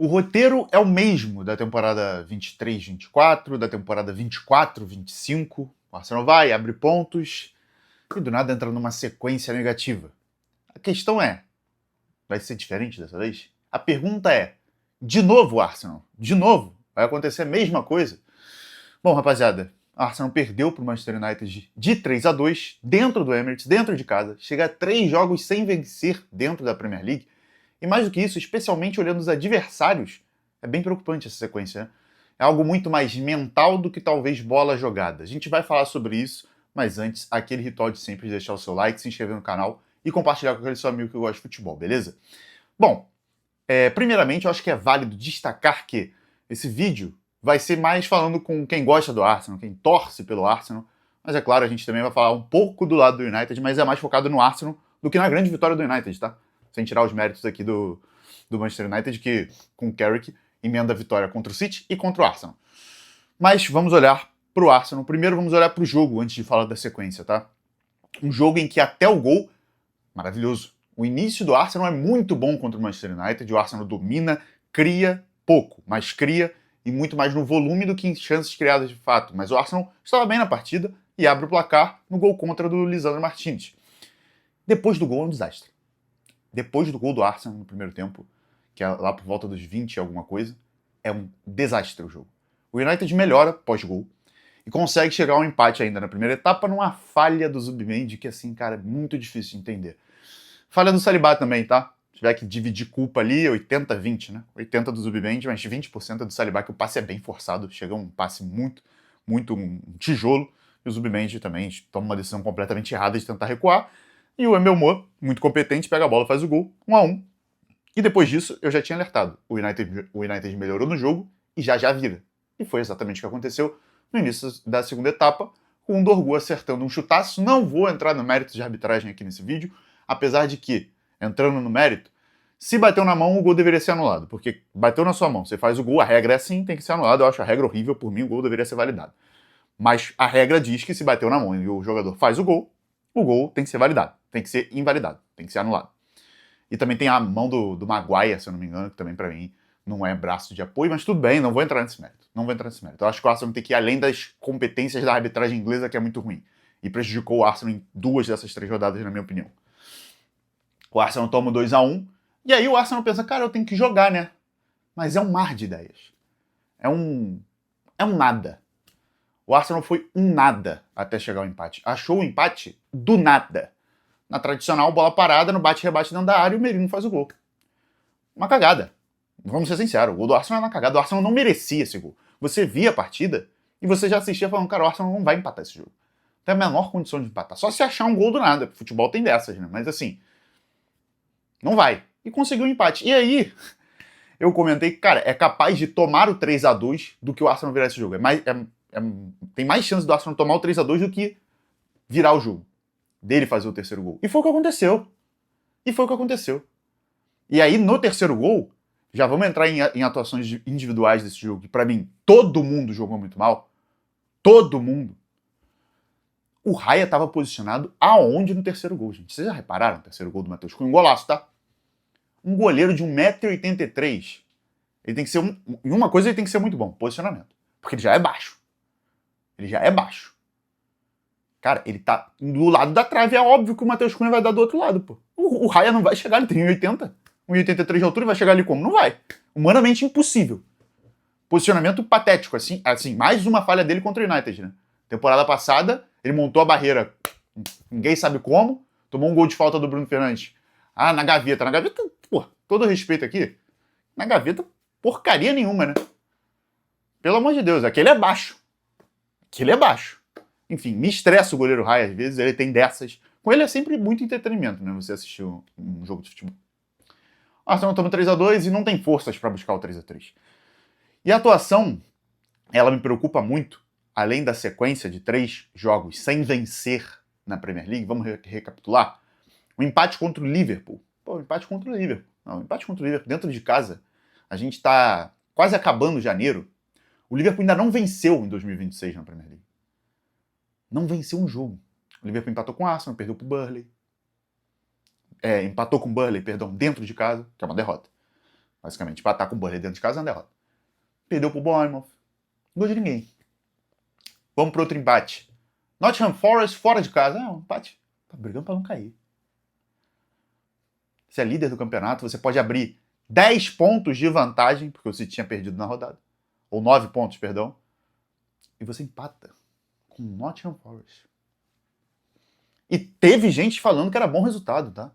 O roteiro é o mesmo da temporada 23-24, da temporada 24-25. O Arsenal vai, abre pontos e do nada entra numa sequência negativa. A questão é, vai ser diferente dessa vez? A pergunta é, de novo Arsenal? De novo? Vai acontecer a mesma coisa? Bom, rapaziada, o Arsenal perdeu para o Manchester United de 3-2 dentro do Emirates, dentro de casa. Chega a 3 jogos sem vencer dentro da Premier League. E mais do que isso, especialmente olhando os adversários, é bem preocupante essa sequência, né? É algo muito mais mental do que talvez bola jogada. A gente vai falar sobre isso, mas antes, aquele ritual de sempre de deixar o seu like, se inscrever no canal e compartilhar com aquele seu amigo que gosta de futebol, beleza? Bom, primeiramente eu acho que é válido destacar que esse vídeo vai ser mais falando com quem gosta do Arsenal, quem torce pelo Arsenal, mas é claro, a gente também vai falar um pouco do lado do United, mas é mais focado no Arsenal do que na grande vitória do United, tá? Sem tirar os méritos aqui do Manchester United, que com o Carrick emenda a vitória contra o City e contra o Arsenal. Mas vamos olhar para o Arsenal. Primeiro vamos olhar para o jogo, antes de falar da sequência, tá? Um jogo em que até o gol, maravilhoso. O início do Arsenal é muito bom contra o Manchester United, o Arsenal domina, cria pouco, mas cria e muito mais no volume do que em chances criadas de fato. Mas o Arsenal estava bem na partida e abre o placar no gol contra do Lisandro Martinez. Depois do gol é um desastre. Depois do gol do Arsenal no primeiro tempo, que é lá por volta dos 20 e alguma coisa, é um desastre o jogo. O United melhora pós-gol e consegue chegar ao empate ainda na primeira etapa numa falha do Zubimendi que, assim, cara, é muito difícil de entender. Falha do Saliba também, tá? Se tiver que dividir culpa ali, 80-20, né? 80 do Zubimendi, mas 20% é do Saliba, que o passe é bem forçado, chega um passe muito um tijolo, e o Zubimendi também toma uma decisão completamente errada de tentar recuar. E o Mbeumo, muito competente, pega a bola, faz o gol, 1-1. E depois disso, eu já tinha alertado. O United melhorou no jogo e já vira. E foi exatamente o que aconteceu no início da segunda etapa, com o Dorgu acertando um chutaço. Não vou entrar no mérito de arbitragem aqui nesse vídeo, apesar de que, entrando no mérito, se bateu na mão, o gol deveria ser anulado. Porque bateu na sua mão, você faz o gol, a regra é assim, tem que ser anulado. Eu acho a regra horrível, por mim o gol deveria ser validado. Mas a regra diz que se bateu na mão e o jogador faz o gol tem que ser validado, tem que ser invalidado, tem que ser anulado. E também tem a mão do Maguire, se eu não me engano, que também pra mim não é braço de apoio, mas tudo bem, não vou entrar nesse mérito. Eu acho que o Arsenal tem que ir além das competências da arbitragem inglesa, que é muito ruim. E prejudicou o Arsenal em 2 dessas 3 rodadas, na minha opinião. O Arsenal toma 2-1, e aí o Arsenal pensa, cara, eu tenho que jogar, né? Mas é um mar de ideias. É um nada. O Arsenal foi um nada até chegar ao empate. Achou o empate do nada. Na tradicional, bola parada, no bate-rebate dentro da área, e o Merino faz o gol. Uma cagada. Vamos ser sinceros, o gol do Arsenal é uma cagada. O Arsenal não merecia esse gol. Você via a partida e você já assistia falando, cara, o Arsenal não vai empatar esse jogo. Tem a menor condição de empatar. Só se achar um gol do nada. Futebol tem dessas, né? Mas assim, não vai. E conseguiu um empate. E aí, eu comentei que, cara, é capaz de tomar o 3-2 do que o Arsenal virar esse jogo. Tem mais chance do Arsenal tomar o 3-2 do que virar o jogo. Dele fazer o terceiro gol. E foi o que aconteceu. E aí, no terceiro gol, já vamos entrar em atuações individuais desse jogo, que pra mim, todo mundo jogou muito mal. Todo mundo. O Raya estava posicionado aonde no terceiro gol, gente? Vocês já repararam no terceiro gol do Matheus Cunha? Um golaço, tá? Um goleiro de 1,83m. Ele tem que ser em uma coisa ele tem que ser muito bom, posicionamento. Porque ele já é baixo. Cara, ele tá do lado da trave, é óbvio que o Matheus Cunha vai dar do outro lado, pô. O Raya não vai chegar, ele tem 1,80, 1,83 de altura, e vai chegar ali como? Não vai. Humanamente impossível. Posicionamento patético, assim, mais uma falha dele contra o United, né? Temporada passada, ele montou a barreira, ninguém sabe como, tomou um gol de falta do Bruno Fernandes. Ah, na gaveta, pô, todo respeito aqui, na gaveta, porcaria nenhuma, né? Pelo amor de Deus, aquele é baixo. Enfim, me estressa o goleiro Raya às vezes, ele tem dessas. Com ele é sempre muito entretenimento, né? Você assistir um jogo de futebol. O Arsenal toma 3-2 e não tem forças para buscar o 3-3. E a atuação, ela me preocupa muito, além da sequência de 3 jogos sem vencer na Premier League. Vamos recapitular. O empate contra o Liverpool. Pô, o empate contra o Liverpool. Não, o empate contra o Liverpool dentro de casa. A gente tá quase acabando janeiro. O Liverpool ainda não venceu em 2026 na Premier League. Não venceu um jogo. O Liverpool empatou com o Arsenal, perdeu pro Burnley. Empatou com o Burnley, perdão, dentro de casa, que é uma derrota. Basicamente, empatar com o Burnley dentro de casa é uma derrota. Perdeu pro Bournemouth. Gol de ninguém. Vamos pro outro empate. Nottingham Forest fora de casa. Um empate. Tá brigando pra não cair. Você é líder do campeonato, você pode abrir 10 pontos de vantagem, porque o City tinha perdido na rodada. Ou 9 pontos, perdão. E você empata com o Nottingham Forest. E teve gente falando que era bom resultado, tá?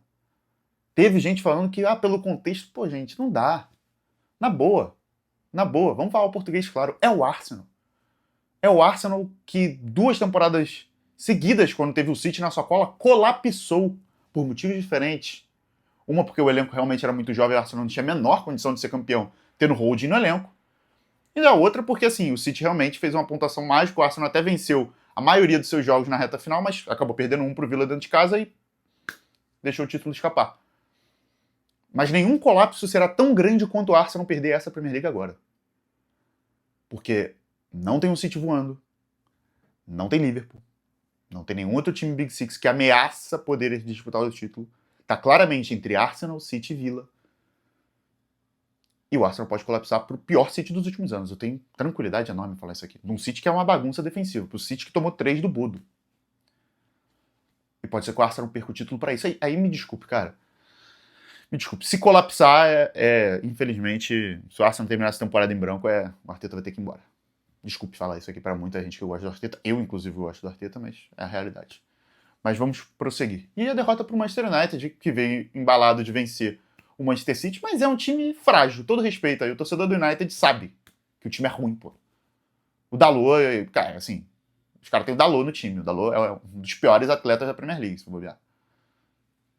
Teve gente falando que, pelo contexto, pô, gente, não dá. Na boa. Vamos falar o português claro. É o Arsenal. É o Arsenal que 2 temporadas seguidas, quando teve o City na sua cola, colapsou por motivos diferentes. Uma porque o elenco realmente era muito jovem e o Arsenal não tinha a menor condição de ser campeão, tendo holding no elenco. E a outra porque, assim, o City realmente fez uma pontuação mágica, o Arsenal até venceu a maioria dos seus jogos na reta final, mas acabou perdendo um pro Villa dentro de casa e deixou o título escapar. Mas nenhum colapso será tão grande quanto o Arsenal perder essa Premier League agora. Porque não tem um City voando, não tem Liverpool, não tem nenhum outro time Big Six que ameaça poder disputar o título. Tá claramente entre Arsenal, City e Villa. E o Arsenal pode colapsar pro pior City dos últimos anos. Eu tenho tranquilidade enorme em falar isso aqui. Num City que é uma bagunça defensiva. Pro City que tomou 3 do Budo. E pode ser que o Arsenal perca o título pra isso. Aí me desculpe, cara. Me desculpe. Se colapsar, infelizmente, se o Arsenal terminar essa temporada em branco, o Arteta vai ter que ir embora. Desculpe falar isso aqui pra muita gente que gosta do Arteta. Eu, inclusive, gosto do Arteta, mas é a realidade. Mas vamos prosseguir. E a derrota pro Manchester United, que veio embalado de vencer o Manchester City, mas é um time frágil, todo respeito aí. O torcedor do United sabe que o time é ruim, pô. O Dalot, cara, assim, os caras têm o Dalot no time. O Dalot é um dos piores atletas da Premier League, se for bobear.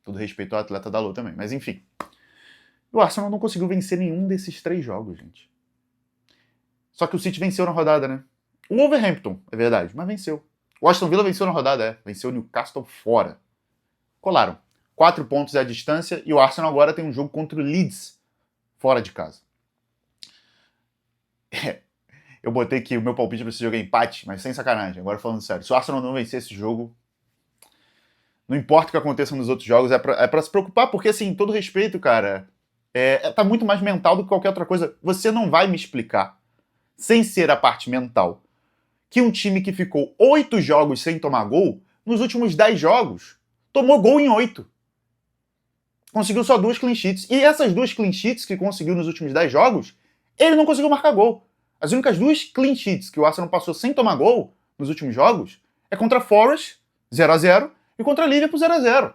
Todo respeito ao atleta Dalot também, mas enfim. O Arsenal não conseguiu vencer nenhum desses 3 jogos, gente. Só que o City venceu na rodada, né? O Wolverhampton, é verdade, mas venceu. O Aston Villa venceu na rodada, venceu o Newcastle fora. Colaram. 4 pontos é a distância e o Arsenal agora tem um jogo contra o Leeds fora de casa. Eu botei que o meu palpite pra esse jogo é empate, mas sem sacanagem, agora falando sério. Se o Arsenal não vencer esse jogo, não importa o que aconteça nos outros jogos, é pra se preocupar, porque assim, todo respeito, cara, tá muito mais mental do que qualquer outra coisa. Você não vai me explicar, sem ser a parte mental, que um time que ficou 8 jogos sem tomar gol, nos últimos 10 jogos, tomou gol em 8. Conseguiu só 2 clean sheets. E essas 2 clean sheets que conseguiu nos últimos 10 jogos, ele não conseguiu marcar gol. As únicas 2 clean sheets que o Arsenal passou sem tomar gol nos últimos jogos é contra Forest, 0x0, e contra Liverpool, 0x0.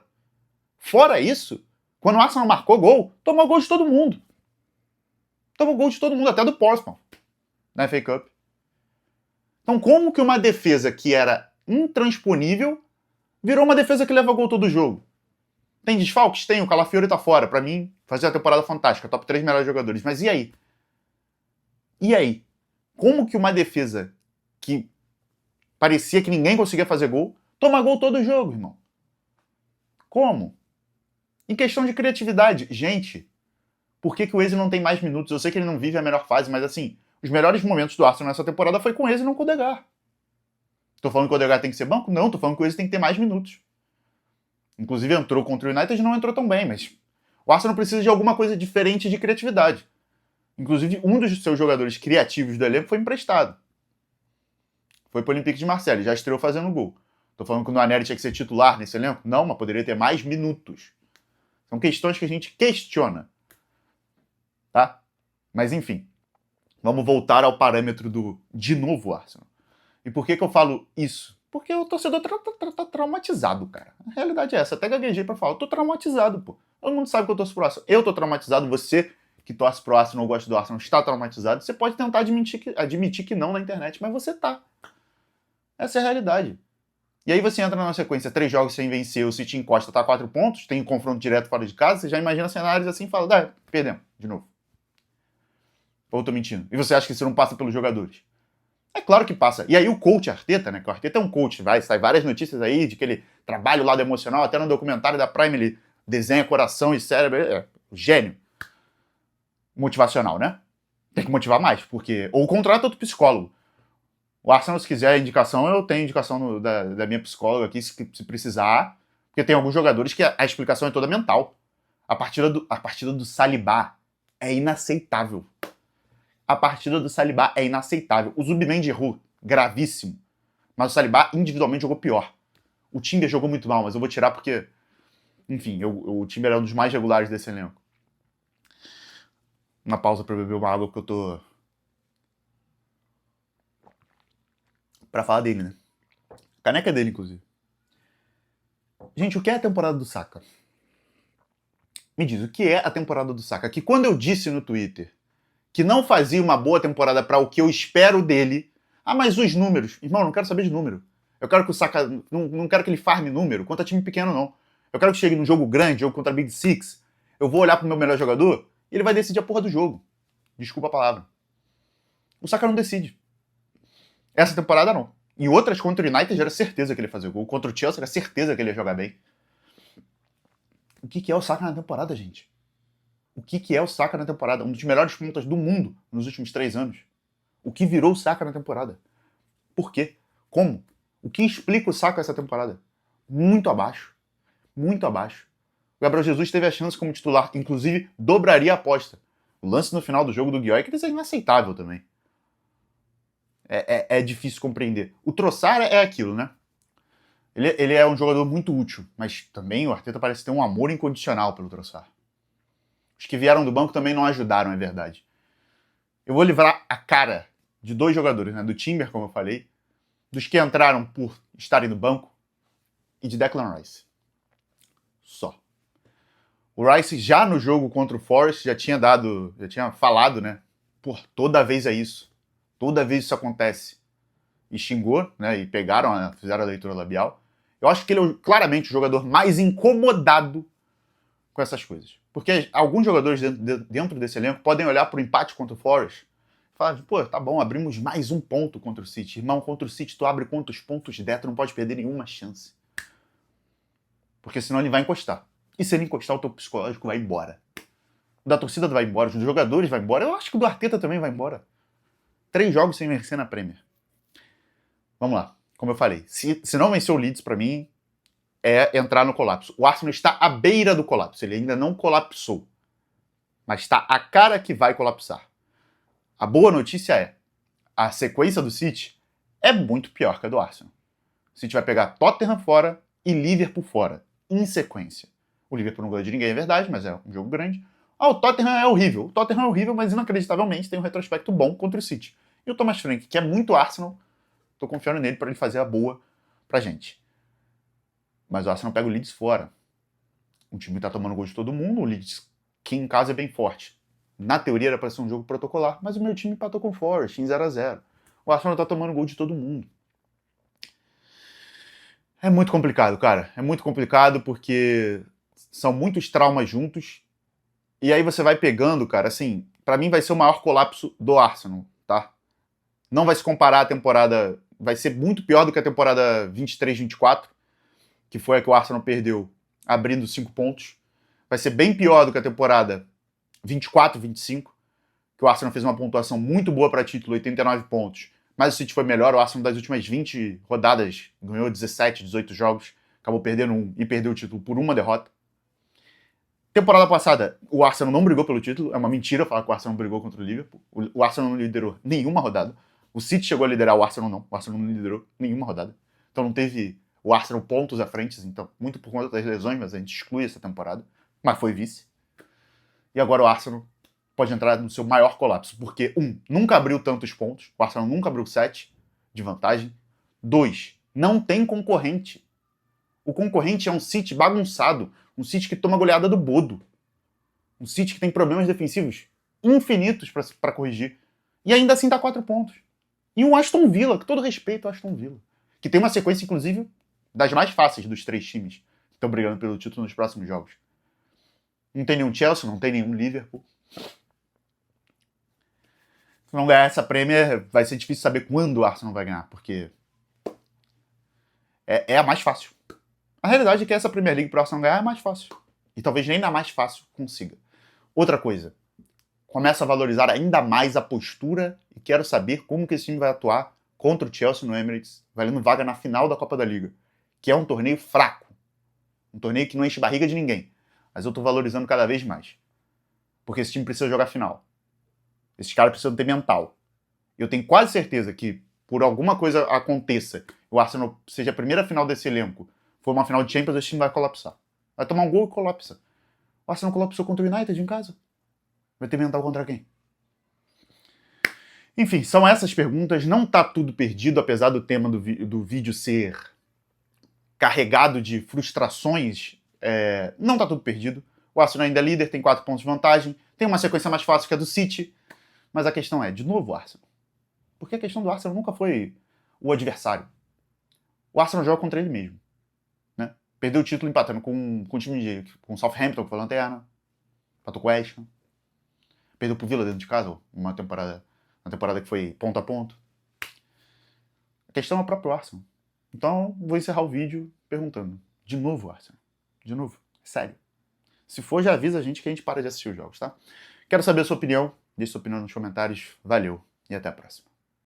Fora isso, quando o Arsenal marcou gol, tomou gol de todo mundo. Tomou gol de todo mundo, até do Portsmouth, na FA Cup. Então como que uma defesa que era intransponível virou uma defesa que leva gol todo jogo? Tem desfalques? Tem. O Calafiori tá fora. Pra mim, fazia a temporada fantástica. Top 3 melhores jogadores. Mas e aí? E aí? Como que uma defesa que parecia que ninguém conseguia fazer gol, toma gol todo jogo, irmão? Como? Em questão de criatividade. Gente, por que o Eze não tem mais minutos? Eu sei que ele não vive a melhor fase, mas assim, os melhores momentos do Arsenal nessa temporada foi com o Eze e não com o Odegaard. Tô falando que o Odegaard tem que ser banco? Não, tô falando que o Eze tem que ter mais minutos. Inclusive entrou contra o United e não entrou tão bem, mas o Arsenal precisa de alguma coisa diferente de criatividade. Inclusive, um dos seus jogadores criativos do elenco foi emprestado. Foi pro Olympique de Marseille, já estreou fazendo gol. Tô falando que o Nwaneri tinha que ser titular nesse elenco? Não, mas poderia ter mais minutos. São questões que a gente questiona. Tá? Mas enfim, vamos voltar ao parâmetro de novo Arsenal. E por que eu falo isso? Porque o torcedor tá traumatizado, cara. A realidade é essa. Até gaguejei pra falar. Eu tô traumatizado, pô. Todo mundo sabe que eu torço pro Arsenal. Eu tô traumatizado. Você que torce pro Arsenal ou gosta do Arsenal está traumatizado. Você pode tentar admitir que não na internet, mas você tá. Essa é a realidade. E aí você entra na sequência, 3 jogos sem vencer, o City encosta, tá 4 pontos, tem um confronto direto fora de casa, você já imagina cenários assim e fala, perdemos, de novo. Ou eu tô mentindo? E você acha que isso não passa pelos jogadores? É claro que passa. E aí o coach Arteta, né? Que o Arteta é um coach, sai várias notícias aí de que ele trabalha o lado emocional, até no documentário da Prime ele desenha coração e cérebro, gênio. Motivacional, né? Tem que motivar mais, porque... Ou contrata outro psicólogo. O Arsenal, se quiser indicação, eu tenho indicação da minha psicóloga aqui, se precisar, porque tem alguns jogadores que a explicação é toda mental. A partida do Saliba é inaceitável. A partida do Saliba é inaceitável. O Zubimendi errou, gravíssimo. Mas o Saliba individualmente jogou pior. O Timber jogou muito mal, mas eu vou tirar porque, enfim, o Timber é um dos mais regulares desse elenco. Uma pausa pra eu beber uma água, porque eu tô... Pra falar dele, né? A caneca é dele, inclusive. Gente, o que é a temporada do Saka? Me diz, o que é a temporada do Saka? Que quando eu disse no Twitter que não fazia uma boa temporada para o que eu espero dele, mas os números, irmão, não quero saber de número. Eu quero que o Saka, não quero que ele farme número contra time pequeno, não. Eu quero que chegue num jogo grande, jogo contra a Big Six, eu vou olhar pro meu melhor jogador e ele vai decidir a porra do jogo. Desculpa a palavra. O Saka não decide. Essa temporada não. Em outras contra o United era certeza que ele ia fazer gol. Contra o Chelsea era certeza que ele ia jogar bem. O que é o Saka na temporada, gente? O que é o Saka na temporada? Um dos melhores pontas do mundo nos últimos 3 anos. O que virou o Saka na temporada? Por quê? Como? O que explica o Saka essa temporada? Muito abaixo. Muito abaixo. O Gabriel Jesus teve a chance como titular, inclusive dobraria a aposta. O lance no final do jogo do Guioi é inaceitável também. É difícil compreender. O Trossard é aquilo, né? Ele é um jogador muito útil, mas também o Arteta parece ter um amor incondicional pelo Trossard. Os que vieram do banco também não ajudaram, é verdade. Eu vou livrar a cara de 2 jogadores, né? Do Timber, como eu falei, dos que entraram por estarem no banco, e de Declan Rice. Só. O Rice já no jogo contra o Forest já tinha falado, né? Toda vez é isso. Toda vez isso acontece. E xingou, né? E fizeram a leitura labial. Eu acho que ele é claramente o jogador mais incomodado com essas coisas. Porque alguns jogadores dentro desse elenco podem olhar para o empate contra o Forest e falar, tá bom, abrimos mais um ponto contra o City. Irmão, contra o City tu abre quantos pontos der, tu não pode perder nenhuma chance. Porque senão ele vai encostar. E se ele encostar, o teu psicológico vai embora. O da torcida vai embora, os jogadores vai embora. Eu acho que o do Arteta também vai embora. 3 jogos sem vencer na Premier. Vamos lá. Como eu falei, se não vencer o Leeds, pra mim, é entrar no colapso. O Arsenal está à beira do colapso. Ele ainda não colapsou. Mas está a cara que vai colapsar. A boa notícia é, a sequência do City é muito pior que a do Arsenal. O City vai pegar Tottenham fora e Liverpool fora, em sequência. O Liverpool não ganhou de ninguém, é verdade, mas é um jogo grande. O Tottenham é horrível. O Tottenham é horrível, mas inacreditavelmente tem um retrospecto bom contra o City. E o Thomas Frank, que é muito Arsenal, tô confiando nele para ele fazer a boa pra gente. Mas o Arsenal pega o Leeds fora. O time tá tomando gol de todo mundo, o Leeds, que em casa é bem forte. Na teoria era para ser um jogo protocolar, mas o meu time empatou com o Forest em 0-0. O Arsenal tá tomando gol de todo mundo. É muito complicado, cara. É muito complicado porque são muitos traumas juntos. E aí você vai pegando, cara, assim, pra mim vai ser o maior colapso do Arsenal, tá? Não vai se comparar a temporada... Vai ser muito pior do que a temporada 23-24, que foi a que o Arsenal perdeu abrindo 5 pontos. Vai ser bem pior do que a temporada 24-25, que o Arsenal fez uma pontuação muito boa para título, 89 pontos. Mas o City foi melhor, o Arsenal das últimas 20 rodadas ganhou 17, 18 jogos, acabou perdendo um e perdeu o título por uma derrota. Temporada passada, o Arsenal não brigou pelo título, é uma mentira falar que o Arsenal brigou contra o Liverpool. O Arsenal não liderou nenhuma rodada. O City chegou a liderar, o Arsenal não. O Arsenal não liderou nenhuma rodada. Então não teve o Arsenal pontos à frente, então, muito por conta das lesões, mas a gente exclui essa temporada. Mas foi vice. E agora o Arsenal pode entrar no seu maior colapso, porque, nunca abriu tantos pontos, o Arsenal nunca abriu 7 de vantagem. 2, não tem concorrente. O concorrente é um City bagunçado, um City que toma goleada do Bodo, um City que tem problemas defensivos infinitos para corrigir, e ainda assim dá 4 pontos. E um Aston Villa, com todo respeito ao Aston Villa, que tem uma sequência, inclusive, das mais fáceis dos 3 times que estão brigando pelo título nos próximos jogos. Não tem nenhum Chelsea, não tem nenhum Liverpool. Se não ganhar essa Premier, vai ser difícil saber quando o Arsenal vai ganhar, porque é a mais fácil. A realidade é que essa Premier League para o Arsenal ganhar é mais fácil. E talvez nem na mais fácil consiga. Outra coisa, começa a valorizar ainda mais a postura e quero saber como que esse time vai atuar contra o Chelsea no Emirates, valendo vaga na final da Copa da Liga, que é um torneio fraco. Um torneio que não enche barriga de ninguém. Mas eu tô valorizando cada vez mais. Porque esse time precisa jogar final. Esses caras precisam ter mental. Eu tenho quase certeza que, por alguma coisa aconteça, o Arsenal seja a primeira final desse elenco, for uma final de Champions, esse time vai colapsar. Vai tomar um gol e colapsa. O Arsenal colapsou contra o United em casa. Vai ter mental contra quem? Enfim, são essas perguntas. Não tá tudo perdido, apesar do tema do vídeo ser carregado de frustrações. Não tá tudo perdido. O Arsenal ainda é líder, tem 4 pontos de vantagem. Tem uma sequência mais fácil que a do City. Mas a questão é, de novo, o Arsenal. Porque a questão do Arsenal nunca foi o adversário. O Arsenal joga contra ele mesmo. Né? Perdeu o título empatando com o time com o Southampton, que foi a lanterna. Empatou com o West Ham. Perdeu pro Villa dentro de casa, uma temporada que foi ponto a ponto. A questão é o próprio Arsenal. Então, vou encerrar o vídeo perguntando. De novo, Arsenal? De novo? Sério. Se for, já avisa a gente que a gente para de assistir os jogos, tá? Quero saber a sua opinião. Deixe sua opinião nos comentários. Valeu e até a próxima.